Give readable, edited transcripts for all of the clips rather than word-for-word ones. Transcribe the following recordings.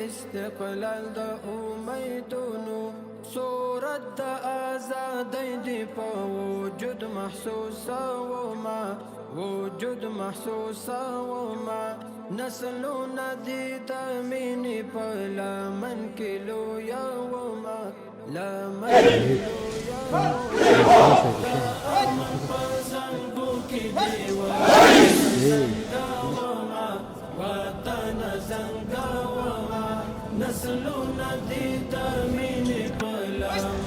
استقلال د امیدونو صورت د آزادۍ دی په وجود محسوسومه وجود محسوسومه نسلونه دي د مینې په لمن کې لویومه لمن کې لویومه په زنګو کې دی زنګومه وطن زنګومه نسلونه دي د مینې په لمن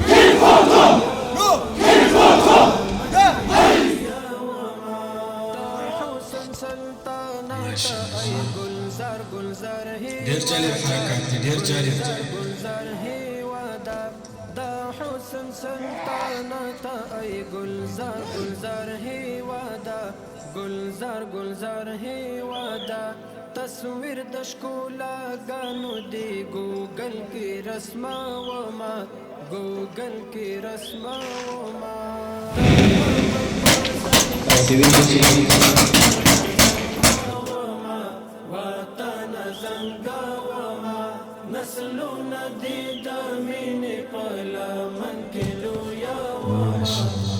ډېر جالب حرکات دي ډېر جالب گلزار هیوادا دا حسن سلطنت ای گلزار گلزار هیوادا گلزار گلزار هیوادا تصویر د ښکلا ګانو دی ګوګل کې رسما وما ګوګل کې رسما وما وطن زنګومه نسلونه دي د مینې په لمن کې لویومه